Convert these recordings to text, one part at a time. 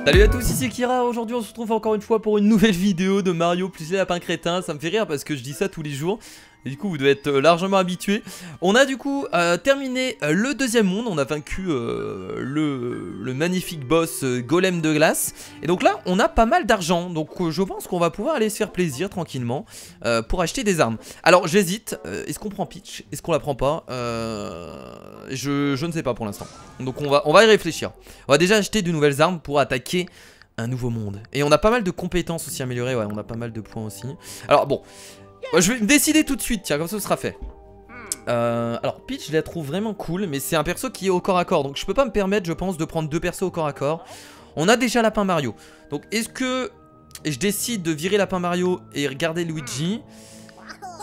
Salut à tous, ici Kira. Aujourd'hui on se retrouve encore une fois pour une nouvelle vidéo de Mario plus les lapins crétins. Ça me fait rire parce que je dis ça tous les jours. Et du coup vous devez être largement habitués. On a du coup terminé le deuxième monde. On a vaincu le magnifique boss golem de glace. Et donc là on a pas mal d'argent. Donc je pense qu'on va pouvoir aller se faire plaisir tranquillement pour acheter des armes. Alors j'hésite, est-ce qu'on prend Peach? Est-ce qu'on la prend pas? Je ne sais pas pour l'instant. Donc on va y réfléchir. On va déjà acheter de nouvelles armes pour attaquer un nouveau monde. Et on a pas mal de compétences aussi améliorées. Ouais, on a pas mal de points aussi. Alors bon, je vais me décider tout de suite, tiens, comme ça ce sera fait. Alors Peach, je la trouve vraiment cool, mais c'est un perso qui est au corps à corps. Donc je peux pas me permettre, je pense, de prendre deux persos au corps à corps. On a déjà Lapin Mario. Donc est-ce que je décide de virer Lapin Mario et regarder Luigi?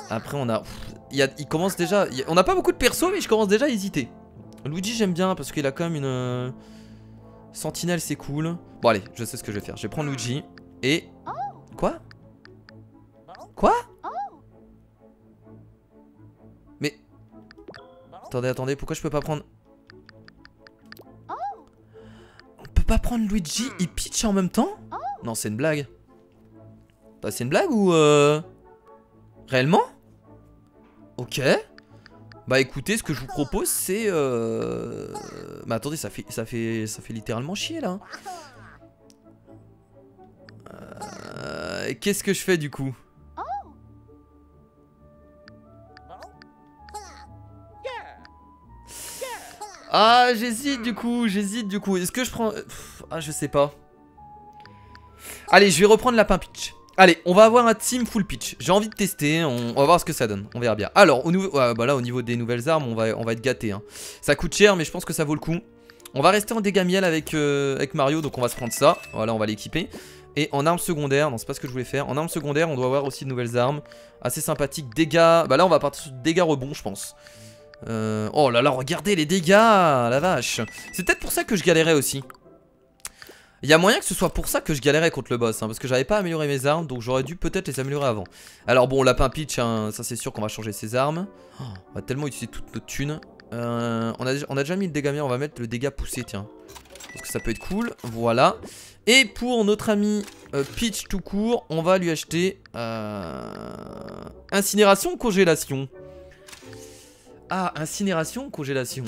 Après on a... il commence déjà... on n'a pas beaucoup de persos, mais je commence déjà à hésiter. Luigi j'aime bien parce qu'il a quand même une... Sentinelle c'est cool. Bon allez, je sais ce que je vais faire. Je vais prendre Luigi et... Quoi? Quoi? Mais... Attendez, pourquoi je peux pas prendre... On peut pas prendre Luigi et Peach en même temps? Non, c'est une blague. Bah, c'est une blague ou... Réellement? Ok. Bah écoutez, ce que je vous propose c'est... Bah attendez, ça fait littéralement chier là. Qu'est-ce que je fais du coup? Ah, j'hésite du coup. Est-ce que je prends... Ah, je sais pas. Allez, je vais reprendre Lapin Peach. Allez, on va avoir un team full Peach. J'ai envie de tester, on va voir ce que ça donne. On verra bien. Alors, au niveau des nouvelles armes, on va être gâté. Hein. Ça coûte cher, mais je pense que ça vaut le coup. On va rester en dégâts miel avec Mario, donc on va se prendre ça. Voilà, on va l'équiper. Et en armes secondaires, non c'est pas ce que je voulais faire. En armes secondaires, on doit avoir aussi de nouvelles armes. Assez sympathiques. Dégâts, bah là on va partir sur dégâts rebonds, je pense. Oh là là, regardez les dégâts, la vache. C'est peut-être pour ça que je galérais aussi. Il y a moyen que ce soit pour ça que je galérais contre le boss, hein, parce que j'avais pas amélioré mes armes, donc j'aurais dû peut-être les améliorer avant. Alors bon, Lapin Peach, hein, ça c'est sûr qu'on va changer ses armes. Oh, on va tellement utiliser toute notre thune. On a déjà mis le dégât miel, on va mettre le dégât poussé, tiens. Parce que ça peut être cool, voilà. Et pour notre ami Peach tout court, on va lui acheter incinération ou congélation? Ah, incinération ou congélation?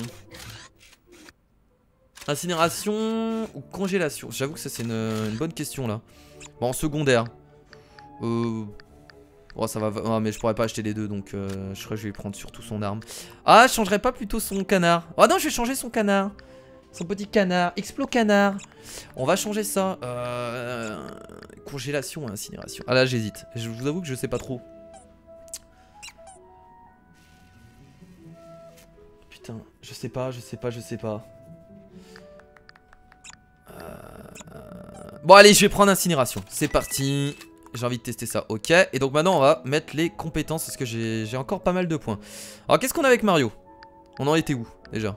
Incinération ou congélation? J'avoue que ça c'est une bonne question là. Bon, en secondaire. Oh, ça va. Ah, mais je pourrais pas acheter les deux, donc je crois que je vais prendre surtout son arme. Ah, je changerais pas plutôt son canard? Oh non, je vais changer son canard. Son petit canard. Explo canard. On va changer ça. Congélation et incinération. Ah là, j'hésite. Je vous avoue que je sais pas trop. Putain, je sais pas. Bon allez, je vais prendre incinération. C'est parti. J'ai envie de tester ça, ok. Et donc maintenant on va mettre les compétences parce que j'ai encore pas mal de points. Alors qu'est-ce qu'on a avec Mario? On en était où déjà?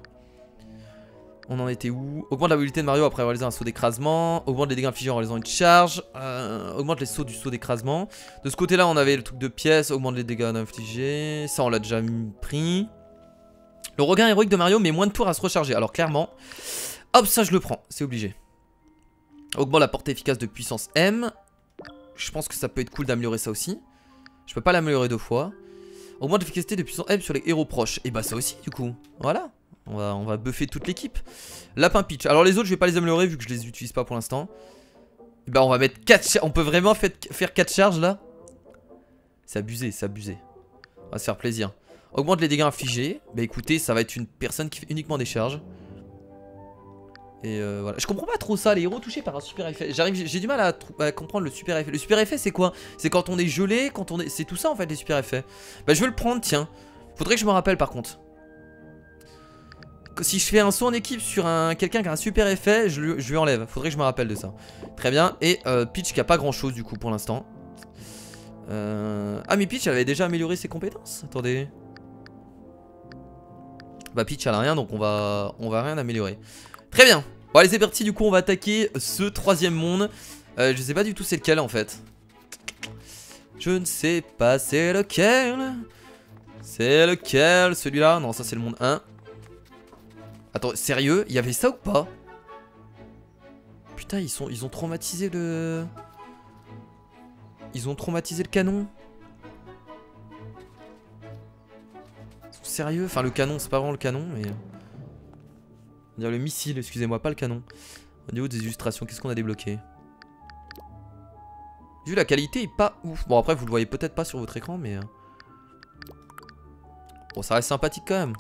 Augmente la mobilité de Mario après avoir réalisé un saut d'écrasement. Augmente les dégâts infligés en réalisant une charge. Augmente les sauts du saut d'écrasement. De ce côté là on avait le truc de pièces. Augmente les dégâts infligés. Ça on l'a déjà pris. Le regain héroïque de Mario met moins de tours à se recharger. Alors clairement, hop, ça je le prends, c'est obligé. Augmente la portée efficace de puissance M. Je pense que ça peut être cool d'améliorer ça aussi. Je peux pas l'améliorer deux fois. Augmente l'efficacité de puissance M sur les héros proches. Et bah ça aussi du coup. Voilà. On va buffer toute l'équipe. Lapin Peach. Alors les autres je vais pas les améliorer vu que je les utilise pas pour l'instant. Et bah on va mettre 4 on peut vraiment faire 4 charges là. C'est abusé, On va se faire plaisir. Augmente les dégâts infligés. Bah écoutez, ça va être une personne qui fait uniquement des charges. Et voilà. Je comprends pas trop ça, les héros touchés par un super effet. J'ai du mal à comprendre le super effet. Le super effet c'est quoi? C'est quand on est gelé, quand on est... C'est tout ça en fait les super effets. Bah je vais le prendre, tiens. Faudrait que je me rappelle par contre. Si je fais un saut en équipe sur quelqu'un qui a un super effet, je lui enlève. Faudrait que je me rappelle de ça. Très bien. Et Peach qui a pas grand chose du coup pour l'instant. Ah mais Peach elle avait déjà amélioré ses compétences. Attendez. Bah Peach elle a rien donc on va rien améliorer. Très bien. Bon allez c'est parti, du coup on va attaquer ce troisième monde. Je sais pas du tout c'est lequel en fait. Je ne sais pas c'est lequel. C'est lequel? Celui-là? Non ça c'est le monde 1. Attends, sérieux? Il y avait ça ou pas? Putain, ils ont traumatisé le... Ils ont traumatisé le canon. Sérieux? Enfin, le canon, c'est pas vraiment le canon, mais... On dirait le missile, excusez-moi, pas le canon. Au niveau des illustrations, qu'est-ce qu'on a débloqué? Vu la qualité est pas ouf. Bon, après, vous le voyez peut-être pas sur votre écran, mais... Bon, ça reste sympathique quand même.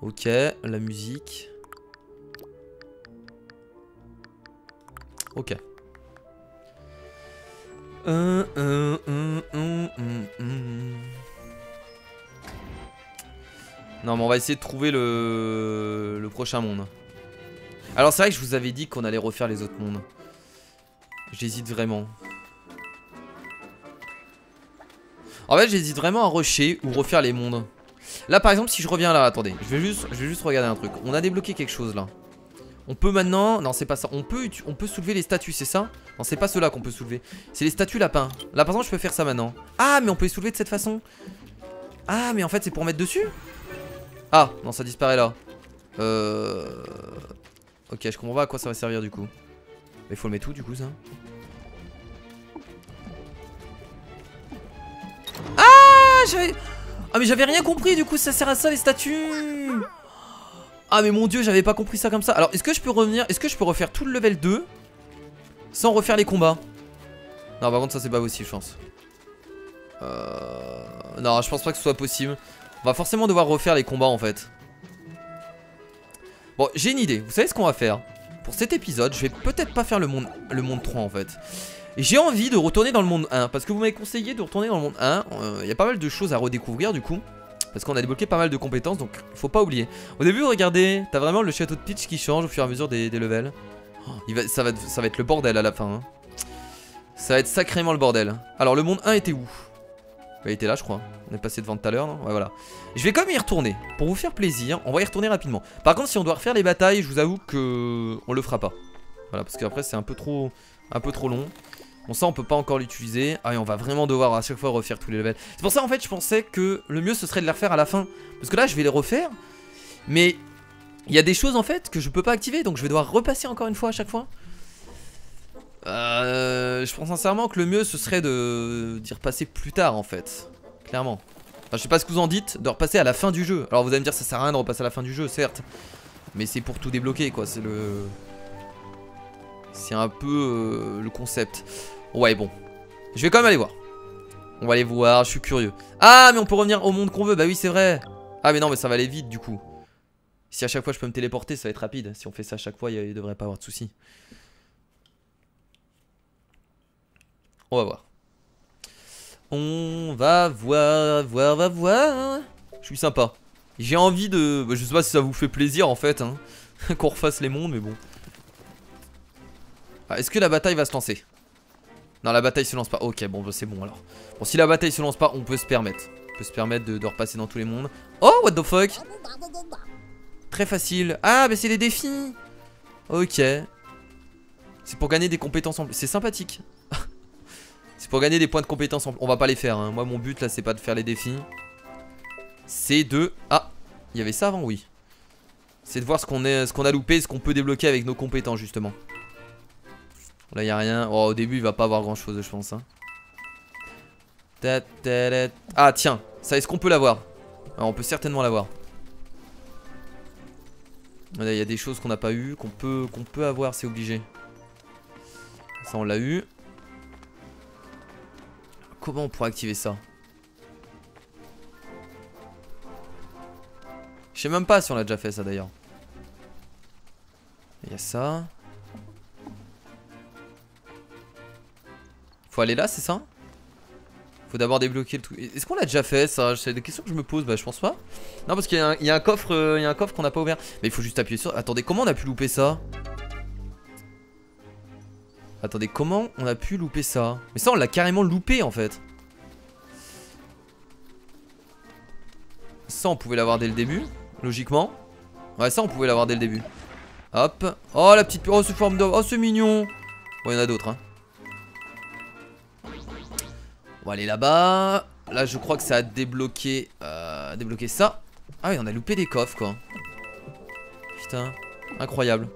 Ok, la musique. Ok. Non mais on va essayer de trouver le prochain monde. Alors c'est vrai que je vous avais dit qu'on allait refaire les autres mondes. J'hésite vraiment. En fait j'hésite vraiment à rusher ou refaire les mondes. Là par exemple si je reviens là, attendez, je vais juste regarder un truc. On a débloqué quelque chose là. On peut maintenant, non c'est pas ça, on peut soulever les statues, c'est ça? Non c'est pas ceux-là qu'on peut soulever. C'est les statues lapins. Là par exemple je peux faire ça maintenant. Ah mais on peut les soulever de cette façon. Ah mais en fait c'est pour mettre dessus. Ah non ça disparaît là. Ok je comprends pas à quoi ça va servir du coup. Mais faut le mettre où du coup ça? Ah mais j'avais rien compris du coup ça sert à ça les statues. Ah mais mon dieu j'avais pas compris ça comme ça. Alors est-ce que je peux revenir? Est-ce que je peux refaire tout le level 2 sans refaire les combats? Non par contre ça c'est pas possible je pense. Non je pense pas que ce soit possible. On va forcément devoir refaire les combats en fait. Bon j'ai une idée. Vous savez ce qu'on va faire? Pour cet épisode je vais peut-être pas faire le monde 3 en fait. Et j'ai envie de retourner dans le monde 1. Parce que vous m'avez conseillé de retourner dans le monde 1. Il y a pas mal de choses à redécouvrir du coup. Parce qu'on a débloqué pas mal de compétences, donc faut pas oublier. Au début, regardez, t'as vraiment le château de Peach qui change au fur et à mesure des levels. Oh, ça va être le bordel à la fin. Hein. Ça va être sacrément le bordel. Alors, le monde 1 était où? Il était là, je crois. On est passé devant tout à l'heure, non? Ouais, voilà. Je vais quand même y retourner. Pour vous faire plaisir, on va y retourner rapidement. Par contre, si on doit refaire les batailles, je vous avoue que on le fera pas. Voilà, parce qu'après, c'est un peu trop long. Bon ça on peut pas encore l'utiliser. Ah et on va vraiment devoir à chaque fois refaire tous les levels. C'est pour ça en fait je pensais que le mieux ce serait de les refaire à la fin. Parce que là je vais les refaire. Mais il y a des choses en fait que je peux pas activer. Donc je vais devoir repasser encore une fois à chaque fois. Je pense sincèrement que le mieux ce serait d'y repasser plus tard en fait. Clairement. Enfin, je sais pas ce que vous en dites de repasser à la fin du jeu. Alors vous allez me dire ça sert à rien de repasser à la fin du jeu certes. Mais c'est pour tout débloquer quoi. C'est le... C'est un peu le concept. Ouais bon. Je vais quand même aller voir. On va aller voir, je suis curieux. Ah mais on peut revenir au monde qu'on veut. Bah oui c'est vrai. Ah mais non mais ça va aller vite du coup. Si à chaque fois je peux me téléporter ça va être rapide. Si on fait ça à chaque fois il devrait pas avoir de soucis. On va voir. On va voir. Je suis sympa. J'ai envie de... Je sais pas si ça vous fait plaisir en fait hein, qu'on refasse les mondes mais bon. Ah, est-ce que la bataille va se lancer? Non la bataille se lance pas. Ok bon bah, c'est bon alors. Bon si la bataille se lance pas on peut se permettre. On peut se permettre de repasser dans tous les mondes. Oh what the fuck. Très facile. Ah mais c'est les défis. Ok. C'est pour gagner des compétences en plus. C'est sympathique. C'est pour gagner des points de compétences en plus. On va pas les faire hein. Moi mon but là c'est pas de faire les défis. C'est de... Ah il y avait ça avant oui. C'est de voir ce qu'on a loupé. Ce qu'on peut débloquer avec nos compétences justement. Là y a rien. Oh, au début il va pas avoir grand chose je pense hein. Ah tiens. Ça est-ce qu'on peut l'avoir? On peut certainement l'avoir. Là il y a des choses qu'on n'a pas eu. Qu'on peut avoir c'est obligé. Ça on l'a eu. Comment on pourrait activer ça? Je sais même pas si on l'a déjà fait ça d'ailleurs. Il y a ça. Faut aller là, c'est ça? Faut d'abord débloquer le truc. Est-ce qu'on l'a déjà fait ça? C'est des questions que je me pose. Bah je pense pas. Non parce qu'il y a un coffre, qu'on n'a pas ouvert. Mais il faut juste appuyer sur... Attendez, comment on a pu louper ça? Attendez, comment on a pu louper ça? Mais ça on l'a carrément loupé en fait. Ça on pouvait l'avoir dès le début. Logiquement. Ouais ça on pouvait l'avoir dès le début. Hop. Oh la petite... Oh ce forme d'homme. Oh c'est mignon. Bon il y en a d'autres hein. On va aller là-bas. Là je crois que ça a débloqué débloquer ça. Ah oui, on a loupé des coffres quoi. Putain, incroyable.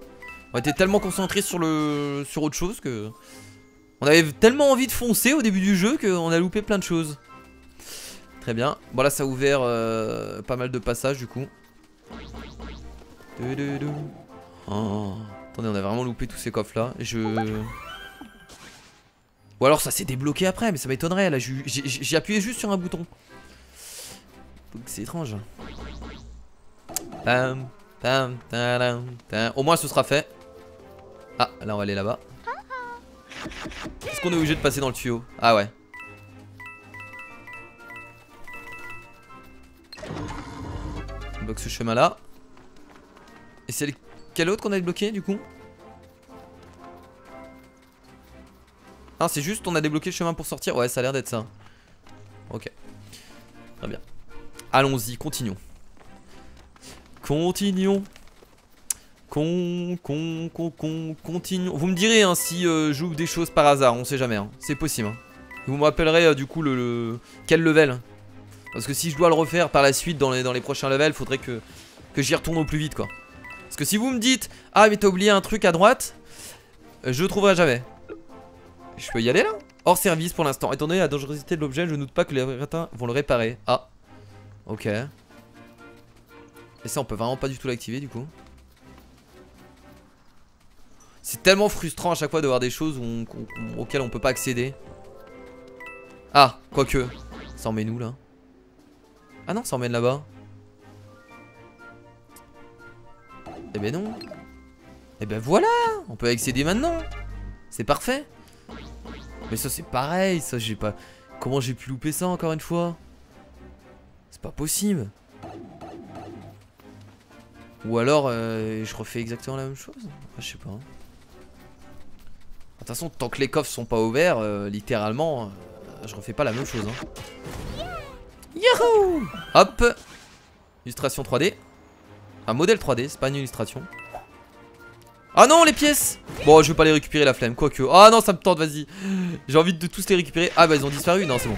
On était tellement concentrés sur autre chose que... On avait tellement envie de foncer au début du jeu qu'on a loupé plein de choses. Très bien. Bon là ça a ouvert pas mal de passages du coup. Oh. Attendez, on a vraiment loupé tous ces coffres là. Ou alors ça s'est débloqué après, mais ça m'étonnerait. Là j'ai appuyé juste sur un bouton. Donc c'est étrange. Pam, pam, tadam, tadam. Au moins ce sera fait. Ah, là on va aller là-bas. Est-ce qu'on est obligé de passer dans le tuyau? Ah ouais. On bloque ce chemin là. Et c'est quel autre qu'on a débloqué du coup? Ah c'est juste on a débloqué le chemin pour sortir. Ouais ça a l'air d'être ça. Ok. Très bien. Allons-y, continuons. Continuons. Continuons. Vous me direz hein, si j'ouvre des choses par hasard, on sait jamais hein. C'est possible hein. Vous me rappellerez du coup quel level. Parce que si je dois le refaire par la suite dans les prochains levels, faudrait que j'y retourne au plus vite quoi. Parce que si vous me dites ah mais t'as oublié un truc à droite, je trouverai jamais. Je peux y aller là? Hors service pour l'instant. Étant donné la dangerosité de l'objet, je ne doute pas que les crétins vont le réparer. Ah. Ok. Et ça on peut vraiment pas du tout l'activer du coup. C'est tellement frustrant à chaque fois de voir des choses auxquelles on peut pas accéder. Ah, quoique. Ça emmène où là? Ah non, ça emmène là-bas. Eh ben non. Eh ben voilà, on peut accéder maintenant. C'est parfait. Mais ça c'est pareil, ça j'ai pas... Comment j'ai pu louper ça encore une fois? C'est pas possible. Ou alors je refais exactement la même chose. Ah, je sais pas. De toute façon, tant que les coffres sont pas ouverts, littéralement, je refais pas la même chose. Hein. Yahoo! Hop! Illustration 3D. Un modèle 3D, c'est pas une illustration. Ah non, les pièces! Bon, je vais pas les récupérer la flemme, quoique. Ah non, ça me tente, vas-y. J'ai envie de tous les récupérer. Ah bah, ils ont disparu, non, c'est bon.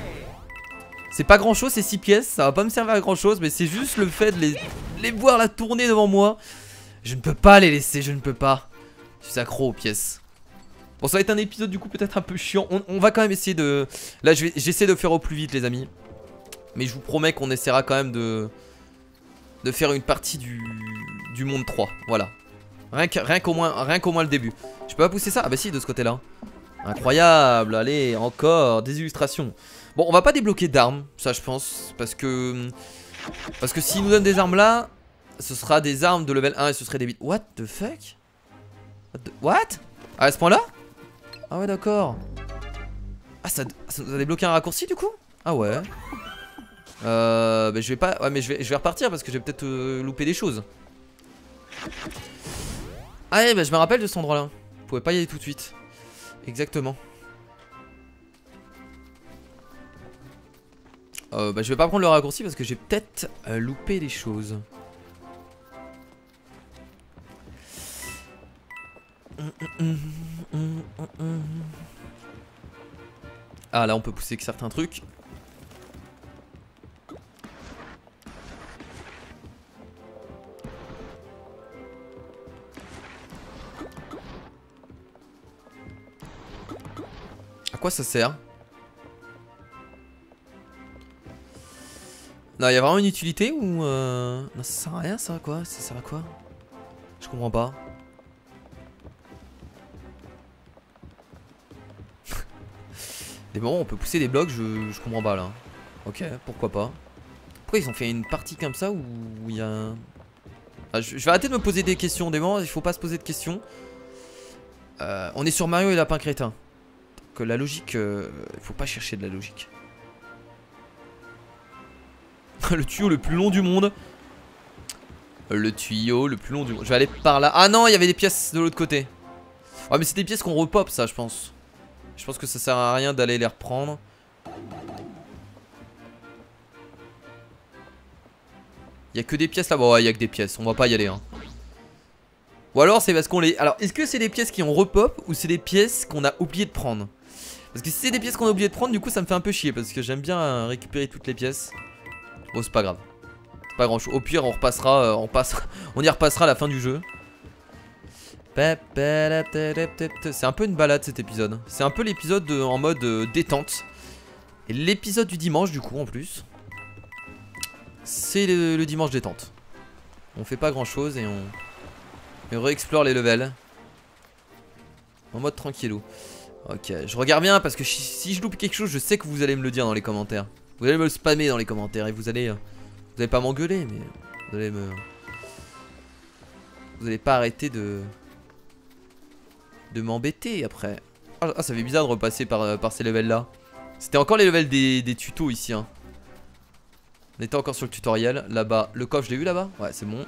C'est pas grand chose, ces 6 pièces. Ça va pas me servir à grand chose, mais c'est juste le fait de les voir la tourner devant moi. Je ne peux pas les laisser, je ne peux pas. Je suis accro aux pièces. Bon, ça va être un épisode du coup peut-être un peu chiant. On va quand même essayer de... Là, j'essaie de faire au plus vite, les amis. Mais je vous promets qu'on essaiera quand même de faire une partie du monde 3. Voilà. Rien qu'au moins le début. Je peux pas pousser ça? Ah bah si, de ce côté-là. Incroyable. Allez, encore des illustrations. Bon, on va pas débloquer d'armes, ça je pense. Parce que s'ils nous donnent des armes là, ce sera des armes de level 1 et ce serait des bits. What the fuck? What? À ce point-là? Ah ouais, d'accord. Ah, ça nous a débloqué un raccourci du coup? Ah ouais. Bah je vais pas... Ouais, mais je vais repartir parce que je vais peut-être louper des choses. Ah ouais, bah je me rappelle de cet endroit-là. Vous pouvez pas y aller tout de suite. Exactement. Bah je vais pas prendre le raccourci parce que j'ai peut-être loupé des choses. Ah là on peut pousser que certains trucs. À quoi ça sert? Non, il y a vraiment une utilité ou non, ça sert à rien ça quoi? Ça sert à quoi? Je comprends pas. Des moments où on peut pousser des blocs, je comprends pas là. Ok, pourquoi pas. Pourquoi ils ont fait une partie comme ça où il y a... Ah, je vais arrêter de me poser des questions. Des moments, il faut pas se poser de questions. On est sur Mario et Lapin Crétin. Que la logique, il faut pas chercher de la logique. Le tuyau le plus long du monde. Le tuyau le plus long du monde. Je vais aller par là. Ah non, il y avait des pièces de l'autre côté. Ouais, mais c'est des pièces qu'on repop, ça, je pense. Je pense que ça sert à rien d'aller les reprendre. Il y a que des pièces là. Bon, ouais, il y a que des pièces. On va pas y aller, hein. Ou alors, c'est parce qu'on les... Alors, est-ce que c'est des pièces qui ont repop ou c'est des pièces qu'on a oublié de prendre? Parce que si c'est des pièces qu'on a oublié de prendre, du coup, ça me fait un peu chier. Parce que j'aime bien récupérer toutes les pièces. Bon, c'est pas grave. Pas grand chose. Au pire, on repassera, on y repassera à la fin du jeu. C'est un peu une balade cet épisode. C'est un peu l'épisode en mode détente. Et l'épisode du dimanche du coup en plus. C'est le dimanche détente. On fait pas grand chose et on réexplore les levels. En mode tranquillou. Ok, je regarde bien parce que si je loupe quelque chose, je sais que vous allez me le dire dans les commentaires. Vous allez me le spammer dans les commentaires et vous allez pas m'engueuler, mais vous allez pas arrêter de m'embêter après. Ah, ça fait bizarre de repasser par ces levels là. C'était encore les levels des tutos ici hein. On était encore sur le tutoriel. Là-bas, le coffre je l'ai vu là-bas. Ouais c'est bon.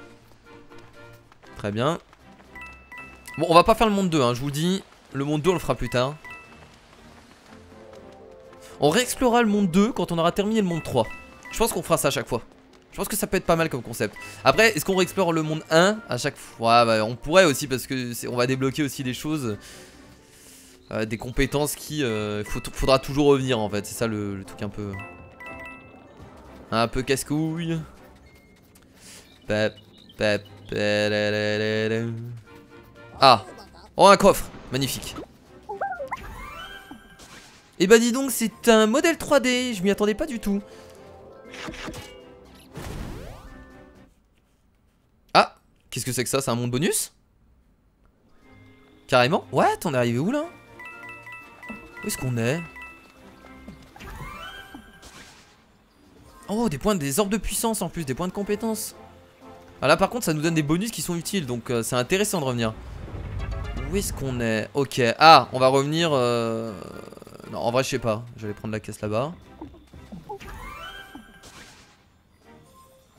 Très bien. Bon on va pas faire le monde 2 hein, je vous le dis. Le monde 2 on le fera plus tard. On réexplorera le monde 2 quand on aura terminé le monde 3. Je pense qu'on fera ça à chaque fois. Je pense que ça peut être pas mal comme concept. Après est-ce qu'on réexplore le monde 1 à chaque fois? Ouais, bah, on pourrait aussi parce que on va débloquer aussi des choses. Des compétences qui faudra toujours revenir en fait. C'est ça le truc un peu casse-couille. Ah. Oh un coffre. Magnifique. Et bah dis donc c'est un modèle 3D. Je m'y attendais pas du tout. Ah. Qu'est-ce que c'est que ça? C'est un monde bonus? Carrément. Ouais t'en es arrivé où là? Où est-ce qu'on est? Oh des points, des orbes de puissance en plus, des points de compétence. Ah là par contre ça nous donne des bonus qui sont utiles. Donc c'est intéressant de revenir. Où est-ce qu'on est? Ok, ah on va revenir non en vrai je sais pas. Je vais prendre la caisse là-bas.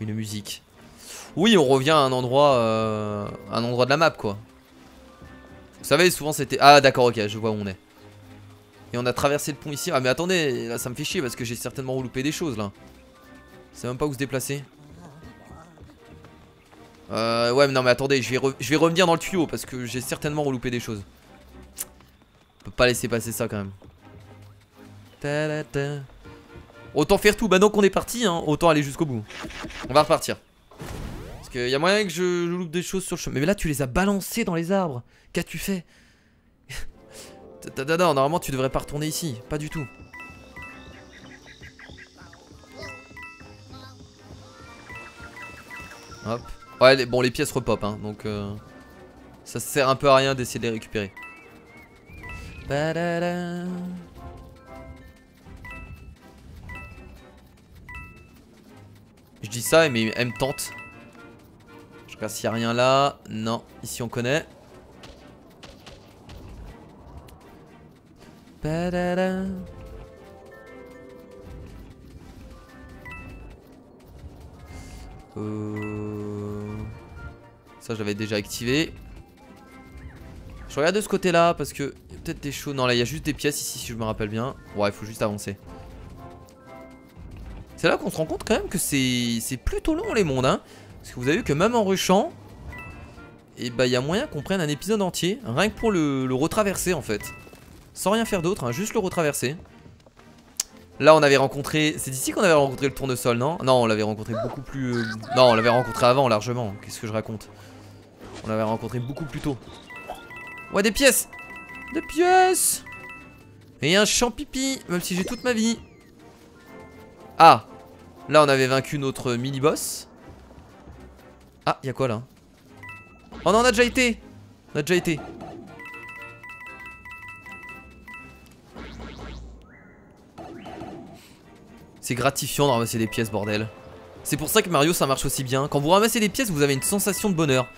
Une musique. Oui on revient à un endroit de la map quoi. Vous savez souvent c'était... Ah d'accord ok je vois où on est. Et on a traversé le pont ici. Ah mais attendez, là ça me fait chier parce que j'ai certainement loupé des choses là. Je sais même pas où se déplacer. Ouais mais non mais attendez, je vais revenir dans le tuyau parce que j'ai certainement reloupé des choses. On peut pas laisser passer ça quand même. Autant faire tout, maintenant qu'on est parti hein, autant aller jusqu'au bout. On va repartir. Parce qu'il y a moyen que je loupe des choses sur le chemin. Mais là tu les as balancés dans les arbres. Qu'as-tu fait? Non, normalement tu devrais pas retourner ici, pas du tout. Hop. Ouais bon les pièces repop hein, donc ça sert un peu à rien d'essayer de les récupérer. Je dis ça mais elle me tente. Je regarde s'il y a rien là. Non, ici on connaît. Ça je l'avais déjà activé. Je regarde de ce côté là parce que il y a peut-être des choses. Non là il y a juste des pièces ici si je me rappelle bien. Ouais il faut juste avancer. C'est là qu'on se rend compte quand même que c'est plutôt long les mondes hein. Parce que vous avez vu que même en rushant, et bah il y a moyen qu'on prenne un épisode entier. Rien que pour le retraverser en fait. Sans rien faire d'autre, hein, juste le retraverser. Là on avait rencontré... C'est d'ici qu'on avait rencontré le tournesol non? Non on l'avait rencontré beaucoup plus... Non on l'avait rencontré avant largement. Qu'est-ce que je raconte? On l'avait rencontré beaucoup plus tôt. Ouais des pièces. Des pièces. Et un champ pipi. Même si j'ai toute ma vie. Ah. Là on avait vaincu notre mini-boss. Ah y'a quoi là? Oh non on a déjà été. On a déjà été. C'est gratifiant de ramasser des pièces bordel. C'est pour ça que Mario ça marche aussi bien. Quand vous ramassez des pièces vous avez une sensation de bonheur.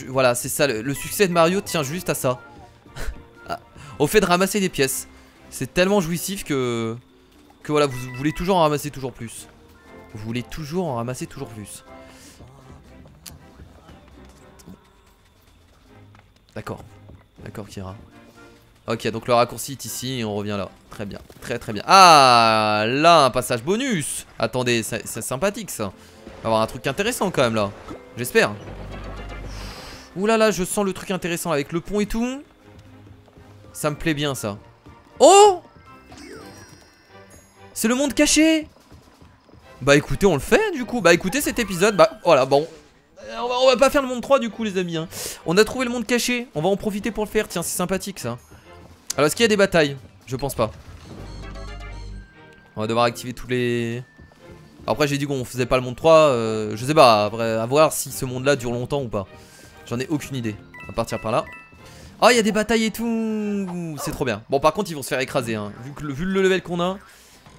Voilà c'est ça le succès de Mario tient juste à ça. Au fait de ramasser des pièces. C'est tellement jouissif que voilà vous voulez toujours en ramasser toujours plus. Vous voulez toujours en ramasser toujours plus. D'accord. D'accord Kira. Ok donc le raccourci est ici et on revient là. Très bien, très très bien. Ah là un passage bonus. Attendez c'est sympathique ça. On va avoir un truc intéressant quand même là. J'espère. Ouh là là je sens le truc intéressant avec le pont et tout. Ça me plaît bien ça. Oh. C'est le monde caché. Bah écoutez, on le fait du coup. Bah écoutez, cet épisode, bah voilà, bon. On va pas faire le monde 3 du coup, les amis. Hein. On a trouvé le monde caché. On va en profiter pour le faire. Tiens, c'est sympathique ça. Alors, est-ce qu'il y a des batailles? Je pense pas. On va devoir activer tous les... Après, j'ai dit qu'on faisait pas le monde 3. Je sais pas. Après, à voir si ce monde-là dure longtemps ou pas. J'en ai aucune idée. On va partir par là. Oh, il y a des batailles et tout. C'est trop bien. Bon, par contre, ils vont se faire écraser. Hein. Vu le level qu'on a,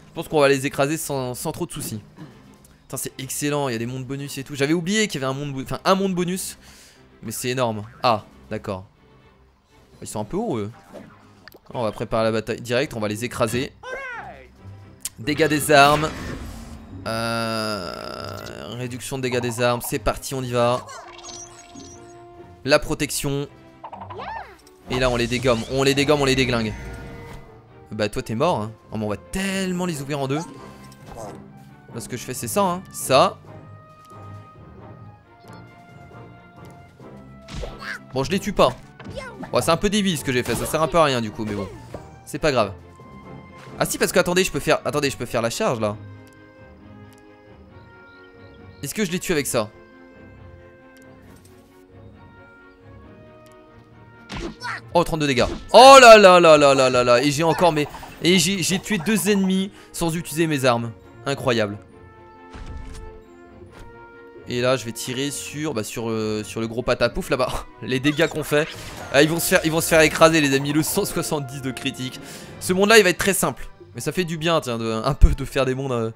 je pense qu'on va les écraser sans trop de soucis. Putain, c'est excellent. Il y a des mondes bonus et tout. J'avais oublié qu'il y avait un monde bonus. Mais c'est énorme. Ah, d'accord. Ils sont un peu hauts, eux. On va préparer la bataille direct. On va les écraser. Dégâts des armes. Réduction de dégâts des armes. C'est parti, on y va. La protection. Et là on les dégomme, on les déglingue. Bah toi t'es mort hein. Oh mais on va tellement les ouvrir en deux. Là ce que je fais c'est ça hein. Ça. Bon je les tue pas. Ouais c'est un peu débile ce que j'ai fait. Ça sert un peu à rien du coup mais bon. C'est pas grave. Ah si parce que attendez je peux faire. Attendez je peux faire la charge là. Est-ce que je les tue avec ça? Oh 32 dégâts. Oh là là là là là là là. Et j'ai encore mes... Et j'ai tué 2 ennemis sans utiliser mes armes. Incroyable. Et là je vais tirer sur le gros patapouf là-bas. Les dégâts qu'on fait. Ils vont se faire écraser les amis. Le 170 de critique. Ce monde là il va être très simple. Mais ça fait du bien tiens un peu de faire des mondes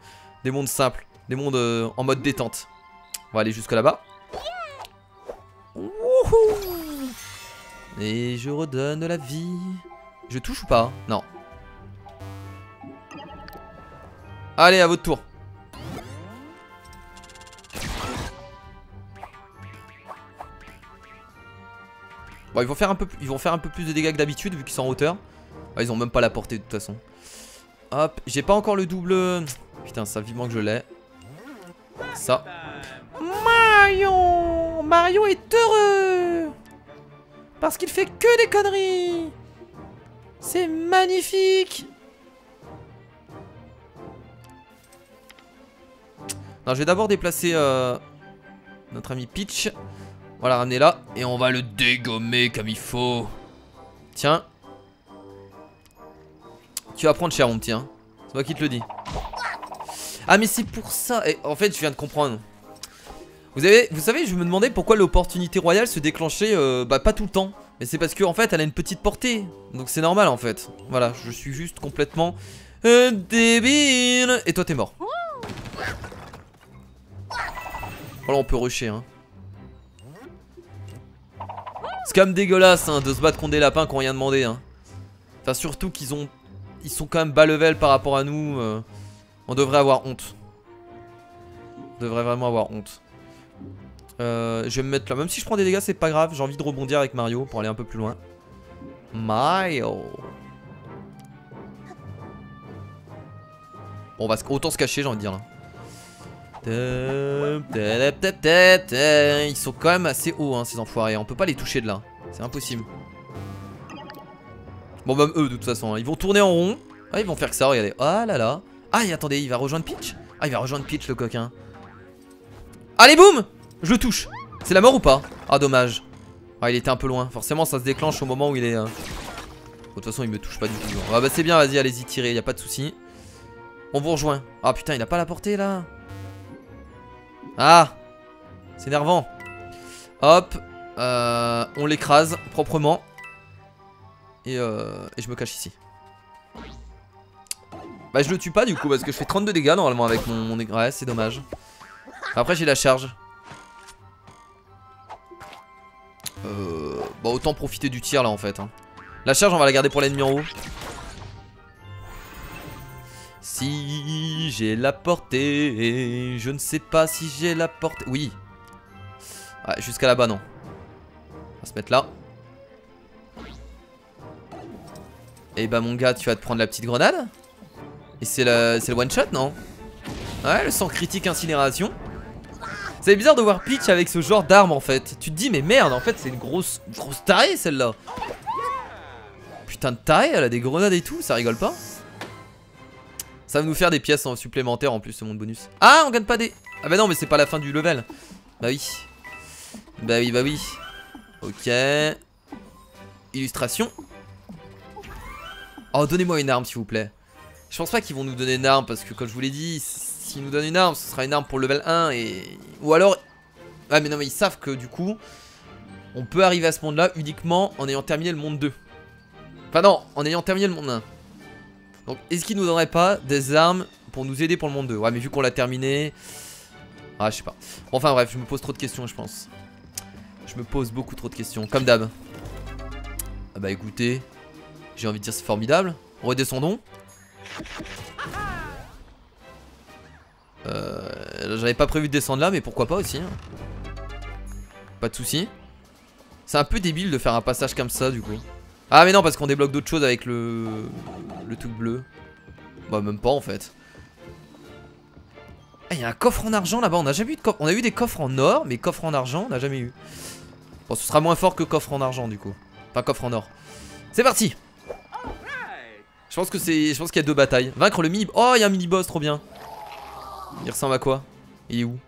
simples. Des mondes en mode détente. On va aller jusque là-bas. Wouhou. Et je redonne la vie. Je touche ou pas? Non. Allez, à votre tour. Bon, ils vont faire un peu plus de dégâts que d'habitude vu qu'ils sont en hauteur. Ouais, ils ont même pas la portée de toute façon. Hop, j'ai pas encore le double. Putain, ça vivement que je l'ai. Ça. Mario est heureux. Parce qu'il fait que des conneries. C'est magnifique. Non, je vais d'abord déplacer notre ami Peach. On va la ramener là. Et on va le dégommer comme il faut. Tiens. Tu vas prendre cher mon petit hein. C'est moi qui te le dis. Ah mais c'est pour ça. Et en fait je viens de comprendre. Vous savez, je me demandais pourquoi l'opportunité royale se déclenchait pas tout le temps. Mais c'est parce qu'en fait elle a une petite portée. Donc c'est normal en fait. Voilà, je suis juste complètement débile. Et toi t'es mort. Voilà, on peut rusher hein. C'est quand même dégueulasse hein, de se battre contre des lapins qui ont rien demandé hein. Enfin surtout qu'ils sont quand même bas level par rapport à nous. On devrait avoir honte. On devrait vraiment avoir honte. Je vais me mettre là. Même si je prends des dégâts, c'est pas grave. J'ai envie de rebondir avec Mario pour aller un peu plus loin. Mario. Bon, on va autant se cacher, j'ai envie de dire là. Ils sont quand même assez hauts, hein, ces enfoirés. On peut pas les toucher de là. C'est impossible. Bon, même eux, de toute façon. Hein. Ils vont tourner en rond. Ah, ils vont faire que ça, regardez. Ah là là. Ah, et attendez, il va rejoindre Peach. Ah, il va rejoindre Peach, le coquin. Allez, boum! Je le touche. C'est la mort ou pas? Ah, dommage. Ah, il était un peu loin. Forcément, ça se déclenche au moment où il est... De toute façon, il me touche pas du tout. Ah, bah, c'est bien, vas-y, allez-y, tirez. Y a pas de souci. On vous rejoint. Ah, putain, il a pas la portée, là. Ah! C'est énervant. Hop. On l'écrase proprement. Et je me cache ici. Bah, je le tue pas, du coup, parce que je fais 32 dégâts, normalement, avec mon... Ouais, c'est dommage. Après j'ai la charge. Bah autant profiter du tir là en fait hein. La charge on va la garder pour l'ennemi en haut. Si j'ai la portée. Je ne sais pas si j'ai la portée. Oui. Ouais, jusqu'à là-bas non. On va se mettre là. Et bah mon gars tu vas te prendre la petite grenade. Et c'est le one shot non? Ouais le sang critique incinération. C'est bizarre de voir Peach avec ce genre d'arme en fait. Tu te dis mais merde en fait c'est une grosse tarée celle-là. Putain de tarée, elle a des grenades et tout, ça rigole pas. Ça va nous faire des pièces supplémentaires en plus ce monde bonus. Ah, on gagne pas des... Ah bah non, mais c'est pas la fin du level. Bah oui. Bah oui, bah oui. Ok. Illustration. Oh, donnez-moi une arme s'il vous plaît. Je pense pas qu'ils vont nous donner une arme parce que comme je vous l'ai dit, s'ils nous donnent une arme, ce sera une arme pour le level 1 et... Ou alors... Ah mais non mais ils savent que du coup, on peut arriver à ce monde là uniquement en ayant terminé le monde 2. Enfin non, en ayant terminé le monde 1. Donc est-ce qu'ils nous donneraient pas des armes pour nous aider pour le monde 2? Ouais mais vu qu'on l'a terminé... Ah je sais pas. Bon, enfin bref, je me pose trop de questions je pense. Je me pose beaucoup trop de questions, comme d'hab. Ah bah écoutez, j'ai envie de dire c'est formidable. Redescendons. J'avais pas prévu de descendre là, mais pourquoi pas aussi hein. Pas de soucis. C'est un peu débile de faire un passage comme ça du coup. Ah mais non, parce qu'on débloque d'autres choses avec le truc bleu. Bah même pas en fait. Ah, il y a un coffre en argent là-bas, on a jamais eu de coffre. On a eu des coffres en or, mais coffre en argent, on n'a jamais eu. Bon, ce sera moins fort que coffre en argent du coup. Enfin coffre en or. C'est parti. Je pense que c'est... Je pense qu'il y a 2 batailles. Vaincre le mini... Oh, il y a un mini-boss, trop bien. Il ressemble à quoi? Il est où?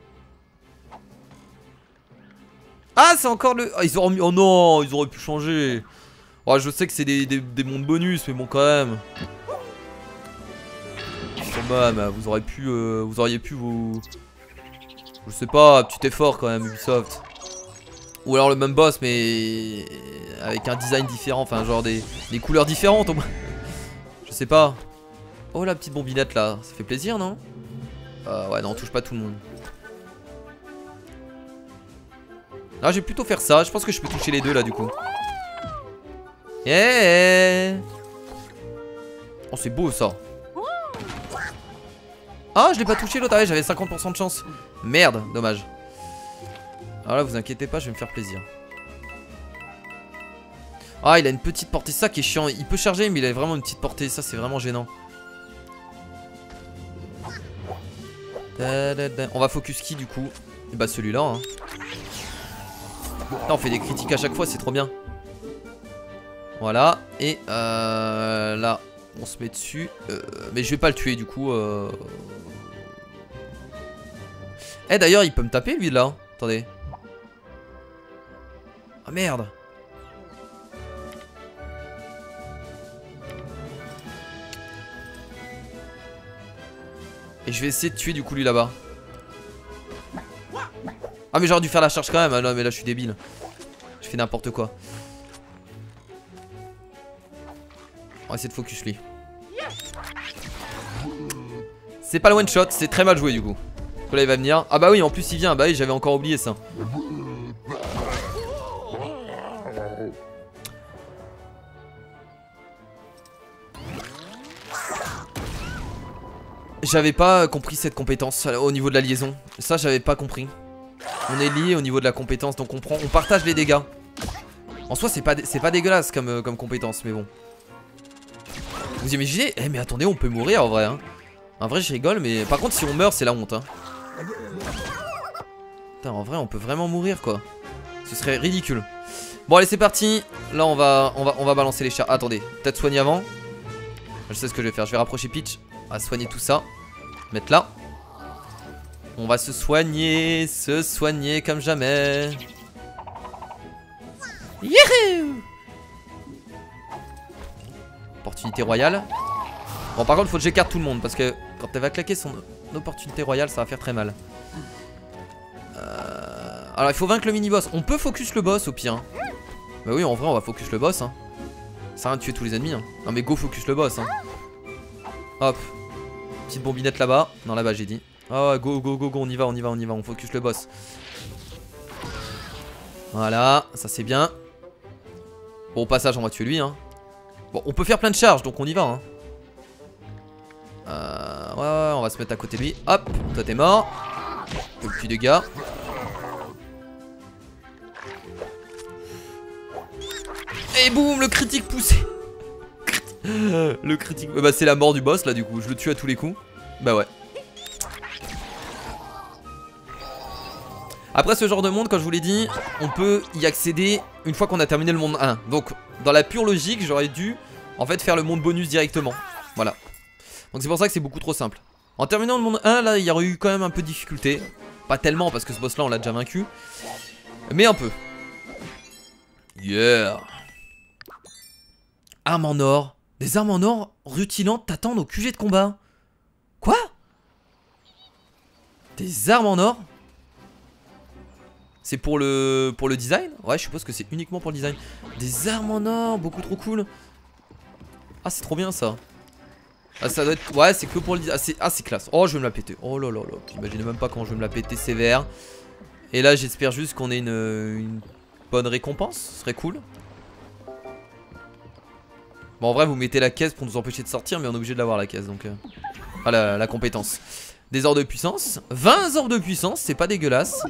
Ah, c'est encore le... Ah, ils auraient mis... Oh non, ils auraient pu changer. Oh, je sais que c'est des mondes bonus, mais bon, quand même. Quand même, vous auriez pu... vous auriez pu vous... Je sais pas, petit effort quand même, Ubisoft. Ou alors le même boss, mais... avec un design différent, enfin, genre des couleurs différentes au moins. Je sais pas. Oh, la petite bombinette là, ça fait plaisir, non? Ouais, non, on touche pas tout le monde. Ah, je vais plutôt faire ça. Je pense que je peux toucher les deux là, du coup. Yeah. Oh, c'est beau ça. Ah, je l'ai pas touché l'autre. Ah, ouais, j'avais 50% de chance. Merde, dommage. Alors là, vous inquiétez pas, je vais me faire plaisir. Ah, il a une petite portée. Ça qui est chiant. Il peut charger, mais il a vraiment une petite portée. Ça, c'est vraiment gênant. On va focus qui du coup? Et bah celui-là hein. Là, on fait des critiques à chaque fois, c'est trop bien. Voilà. Et là on se met dessus. Mais je vais pas le tuer du coup. Eh d'ailleurs il peut me taper lui là. Attendez. Ah merde. Et je vais essayer de tuer du coup lui là-bas. Ah mais j'aurais dû faire la charge quand même. Ah non mais là je suis débile. Je fais n'importe quoi. On va essayer de focus lui. C'est pas le one shot, c'est très mal joué du coup. Là il va venir. Ah bah oui en plus il vient. Bah oui j'avais encore oublié ça. J'avais pas compris cette compétence au niveau de la liaison. Ça j'avais pas compris. On est lié au niveau de la compétence, donc on partage les dégâts. En soi c'est pas dégueulasse comme compétence, mais bon. Vous imaginez? Eh mais attendez, on peut mourir en vrai hein. En vrai je rigole, mais par contre si on meurt c'est la honte hein. Putain en vrai on peut vraiment mourir quoi. Ce serait ridicule. Bon allez c'est parti. Là on va balancer les chars. Attendez, peut-être soigner avant. Je sais ce que je vais faire, je vais rapprocher Peach. On va soigner tout ça. Mettre là. On va se soigner comme jamais. Youhou! Opportunité royale. Bon par contre faut que j'écarte tout le monde parce que quand elle va claquer son opportunité royale ça va faire très mal. Alors il faut vaincre le mini boss. On peut focus le boss au pire. Bah oui en vrai on va focus le boss hein. Ça sert à rien de tuer tous les ennemis hein. Non mais go focus le boss hein. Hop. Petite bombinette là-bas. Non là-bas j'ai dit. Oh go go go go, on y va, on focus le boss. Voilà, ça c'est bien. Bon au passage on va tuer lui hein. Bon on peut faire plein de charges donc on y va hein. Ouais on va se mettre à côté de lui. Hop, toi t'es mort. Le petit dégât. Et boum, le critique poussé. Le critique. Bah c'est la mort du boss là du coup, je le tue à tous les coups. Bah ouais. Après ce genre de monde, comme je vous l'ai dit, on peut y accéder une fois qu'on a terminé le monde 1. Donc dans la pure logique, j'aurais dû en fait faire le monde bonus directement. Voilà. Donc c'est pour ça que c'est beaucoup trop simple. En terminant le monde 1, là il y aurait eu quand même un peu de difficulté. Pas tellement parce que ce boss là on l'a déjà vaincu. Mais un peu. Yeah. Armes en or. Des armes en or rutilantes t'attendent au QG de combat. Quoi? Des armes en or? C'est pour le design? Ouais, je suppose que c'est uniquement pour le design. Des armes en or, beaucoup trop cool. Ah, c'est trop bien ça. Ah, ça doit être... Ouais, c'est que pour le design. Ah, c'est classe. Oh, je vais me la péter. Oh là là là. J'imaginais même pas comment je vais me la péter sévère. Et là, j'espère juste qu'on ait une bonne récompense. Ce serait cool. Bon, en vrai, vous mettez la caisse pour nous empêcher de sortir, mais on est obligé de l'avoir la caisse. Donc, ah, la compétence. Des orbes de puissance. 20 orbes de puissance, c'est pas dégueulasse.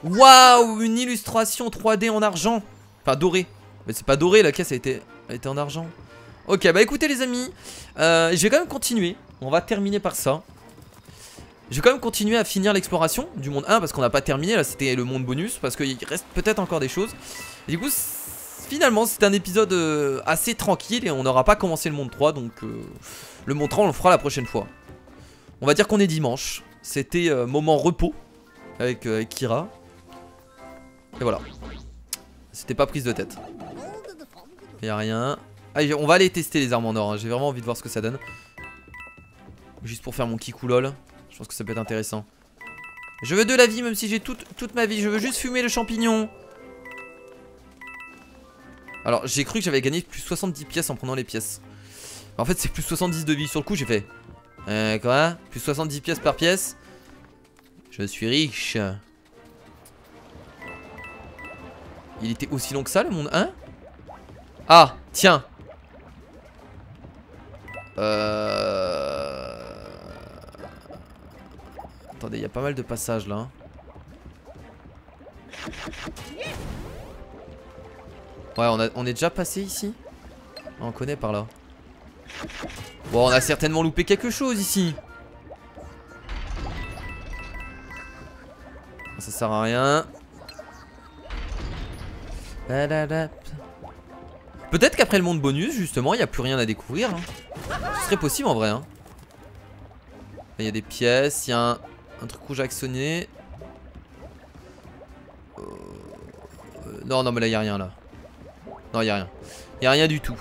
Waouh, une illustration 3D en argent. Enfin, doré. Mais c'est pas doré, la caisse elle était en argent. Ok, bah écoutez les amis, je vais quand même continuer. On va terminer par ça. Je vais quand même continuer à finir l'exploration du monde 1 parce qu'on n'a pas terminé. Là, c'était le monde bonus parce qu'il reste peut-être encore des choses. Et du coup, finalement, c'est un épisode assez tranquille et on n'aura pas commencé le monde 3. Donc, le monde 3, on le fera la prochaine fois. On va dire qu'on est dimanche. C'était moment repos avec Kira. Et voilà. C'était pas prise de tête. Y'a rien. Allez, on va aller tester les armes en or. Hein. J'ai vraiment envie de voir ce que ça donne. Juste pour faire mon kikou lol. Je pense que ça peut être intéressant. Je veux de la vie, même si j'ai toute ma vie. Je veux juste fumer le champignon. Alors, j'ai cru que j'avais gagné plus 70 pièces en prenant les pièces. En fait, c'est plus 70 de vie. Sur le coup, j'ai fait. Quoi? Plus 70 pièces par pièce. Je suis riche. Il était aussi long que ça le monde 1? Ah, tiens. Attendez, il y a pas mal de passages là. Hein. Ouais, on est déjà passé ici? On connaît par là. Bon, on a certainement loupé quelque chose ici. Ça sert à rien. Peut-être qu'après le monde bonus, justement, il n'y a plus rien à découvrir. Hein. Ce serait possible en vrai. Hein. Il y a des pièces, il y a un truc rouge actionné. Non, non, mais là, il n'y a rien là. Non, il n'y a rien. Il n'y a rien du tout.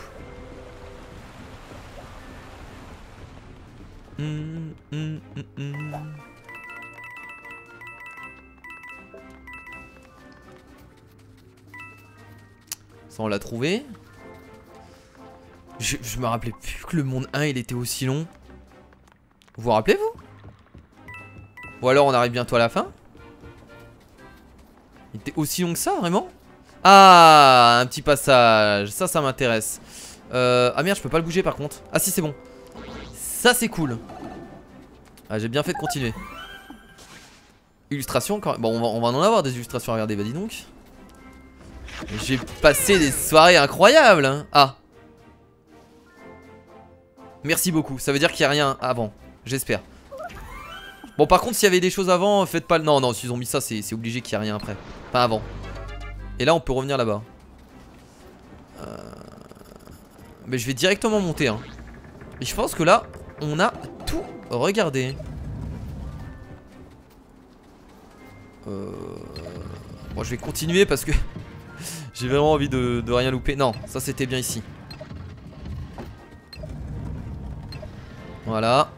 Ça, on l'a trouvé. Je me rappelais plus que le monde 1 il était aussi long. Vous vous rappelez vous? Ou alors on arrive bientôt à la fin? Il était aussi long que ça vraiment? Ah, un petit passage. Ça m'intéresse. Ah merde, je peux pas le bouger par contre. Ah si, c'est bon. Ça c'est cool. Ah, j'ai bien fait de continuer. Illustration quand même. Bon, on va en avoir des illustrations à regarder. Bah dis donc. J'ai passé des soirées incroyables hein. Ah. Merci beaucoup, ça veut dire qu'il n'y a rien avant. J'espère. Bon par contre s'il y avait des choses avant, faites pas le... Non, s'ils ont mis ça c'est obligé qu'il n'y a rien après. Pas avant. Et là on peut revenir là-bas. Mais je vais directement monter hein. Et je pense que là on a tout regardé. Bon je vais continuer parce que j'ai vraiment envie de rien louper. Non, ça c'était bien ici. Voilà.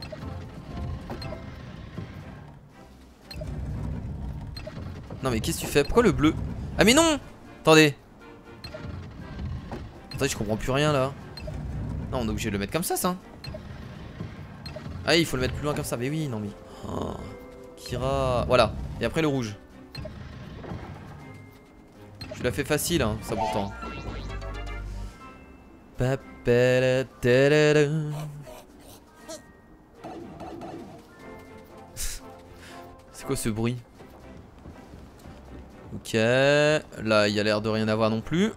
Non mais qu'est-ce que tu fais? Pourquoi le bleu? Ah mais non! Attendez. Attendez, je comprends plus rien là. Non, on est obligé de le mettre comme ça. Ah il faut le mettre plus loin comme ça. Mais oui, non mais... Oh, Kira... Voilà. Et après le rouge. Je l'ai fait facile hein, ça pourtant. C'est quoi ce bruit? Ok, là il y a l'air de rien avoir non plus.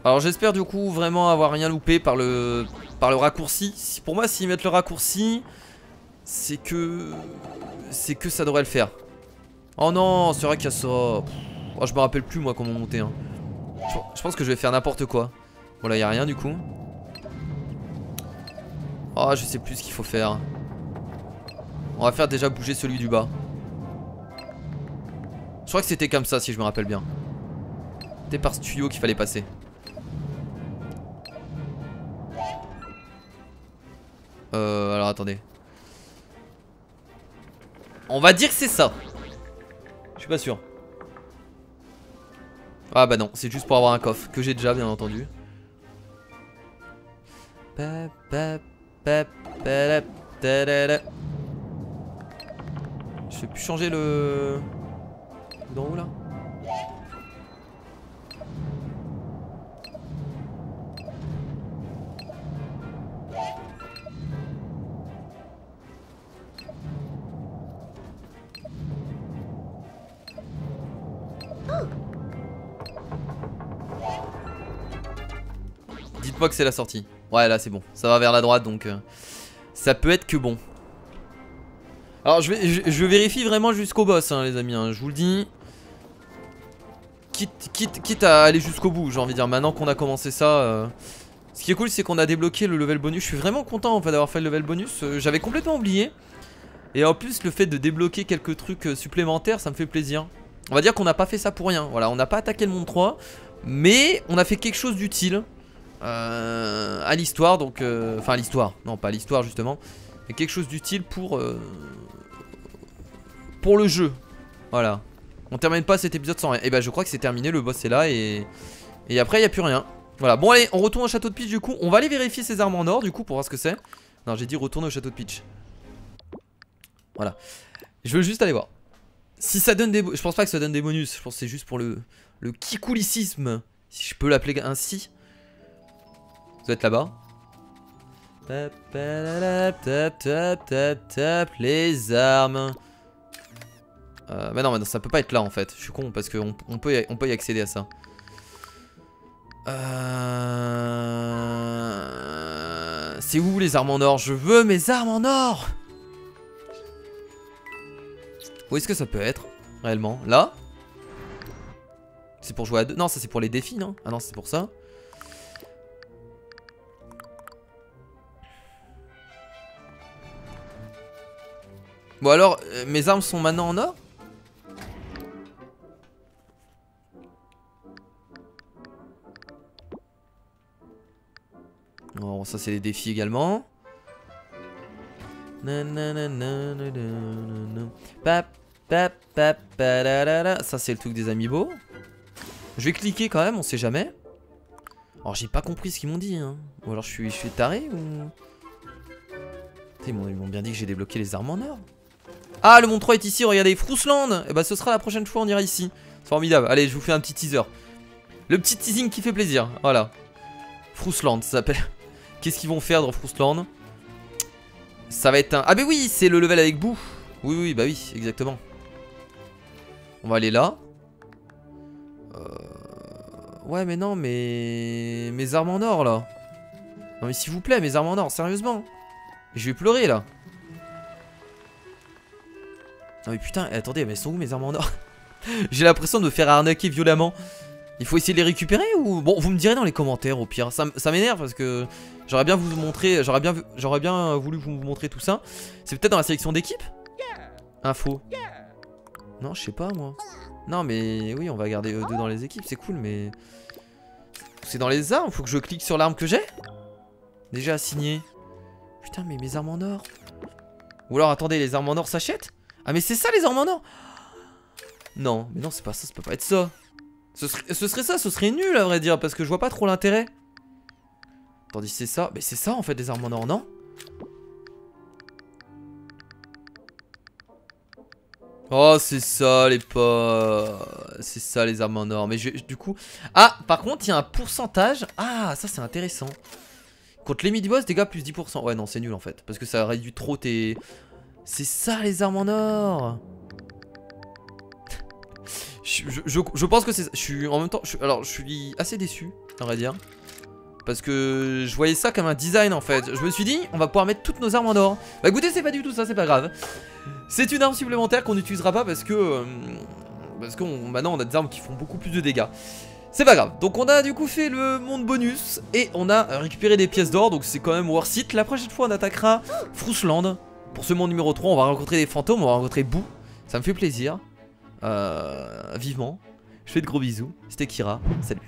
Alors j'espère du coup vraiment avoir rien loupé par le raccourci. Pour moi s'ils mettent le raccourci, c'est que ça devrait le faire. Oh non, c'est vrai qu'il y a ça. Oh, je me rappelle plus moi comment monter hein. Je pense que je vais faire n'importe quoi. Bon là il y a rien du coup. Oh, je sais plus ce qu'il faut faire. On va faire déjà bouger celui du bas. Je crois que c'était comme ça si je me rappelle bien. C'était par ce tuyau qu'il fallait passer. Alors attendez. On va dire que c'est ça. Je suis pas sûr. Ah bah non, c'est juste pour avoir un coffre que j'ai déjà bien entendu. Je vais plus changer le... D'en haut là. Dites-moi que c'est la sortie. Ouais, là c'est bon. Ça va vers la droite donc ça peut être que bon. Alors je vérifie vraiment jusqu'au boss hein, les amis hein, je vous le dis. Quitte à aller jusqu'au bout, j'ai envie de dire, maintenant qu'on a commencé ça. Ce qui est cool c'est qu'on a débloqué le level bonus. Je suis vraiment content en fait d'avoir fait le level bonus. J'avais complètement oublié. Et en plus le fait de débloquer quelques trucs supplémentaires, ça me fait plaisir. On va dire qu'on n'a pas fait ça pour rien. Voilà, on n'a pas attaqué le monde 3. Mais on a fait quelque chose d'utile à l'histoire. Donc enfin à l'histoire, non pas à l'histoire justement. Mais quelque chose d'utile pour le jeu. Voilà. On termine pas cet épisode sans rien. Et bah je crois que c'est terminé, le boss est là et après il n'y a plus rien. Voilà, bon allez, on retourne au château de Peach du coup. On va aller vérifier ces armes en or du coup pour voir ce que c'est. Non, j'ai dit retourner au château de Peach. Voilà. Je veux juste aller voir. Si ça donne des... Je pense pas que ça donne des bonus. Je pense que c'est juste pour le kikoulicisme. Si je peux l'appeler ainsi. Ça doit être là-bas. Les armes. Mais non, ça peut pas être là en fait. Je suis con parce qu'on peut y accéder à ça. C'est où les armes en or? Je veux mes armes en or. Où est-ce que ça peut être réellement? Là? C'est pour jouer à deux? Non, ça c'est pour les défis, non? Ah non, c'est pour ça. Bon alors, mes armes sont maintenant en or? Bon, ça c'est les défis également. Ça c'est le truc des amiibo. Je vais cliquer quand même, on sait jamais. Alors j'ai pas compris ce qu'ils m'ont dit hein. Ou alors je suis taré ou... Ils m'ont bien dit que j'ai débloqué les armes en or. Ah, le monde 3 est ici, regardez, Frousland. Et bah ce sera la prochaine fois, on ira ici. C'est formidable, allez je vous fais un petit teaser. Le petit teasing qui fait plaisir, voilà. Frousland ça s'appelle. Qu'est-ce qu'ils vont faire dans Frousland? Ça va être un... Ah bah oui, c'est le level avec Boo. Oui, bah oui, exactement. On va aller là. Ouais mais non, mais... Mes armes en or là. Non mais s'il vous plaît, mes armes en or, sérieusement. Je vais pleurer là. Non mais putain, attendez, mais elles sont où mes armes en or? J'ai l'impression de me faire arnaquer violemment. Il faut essayer de les récupérer ou... Bon, vous me direz dans les commentaires au pire. Ça m'énerve parce que j'aurais bien vous montrer... J'aurais bien voulu vous montrer tout ça. C'est peut-être dans la sélection d'équipe? Info. Non, je sais pas moi. Non mais oui, on va garder eux deux dans les équipes, c'est cool mais... C'est dans les armes, faut que je clique sur l'arme que j'ai. Déjà assigné. Putain mais mes armes en or. Ou alors attendez, les armes en or s'achètent? Ah mais c'est ça les armes en or? Non, mais non c'est pas ça, ça peut pas être ça. Ce serait ça, ce serait nul à vrai dire, parce que je vois pas trop l'intérêt. Tandis c'est ça, mais c'est ça en fait des armes en or, non? Oh c'est ça les potes. C'est ça les armes en or. Mais du coup... Ah par contre il y a un pourcentage. Ah ça c'est intéressant. Contre les mid-boss dégâts plus 10%. Ouais non c'est nul en fait, parce que ça réduit trop tes... C'est ça les armes en or. Je pense que c'est... Je suis en même temps... Alors je suis assez déçu, on va dire. Parce que je voyais ça comme un design en fait. Je me suis dit, on va pouvoir mettre toutes nos armes en or. Bah écoutez, c'est pas du tout ça, c'est pas grave. C'est une arme supplémentaire qu'on n'utilisera pas parce que... maintenant on a des armes qui font beaucoup plus de dégâts. C'est pas grave, donc on a du coup fait le monde bonus et on a récupéré des pièces d'or, donc c'est quand même worth it. La prochaine fois on attaquera Frouchland. Pour ce monde numéro 3 on va rencontrer des fantômes, on va rencontrer Boo. Ça me fait plaisir. Vivement. Je fais de gros bisous, c'était Kira, salut.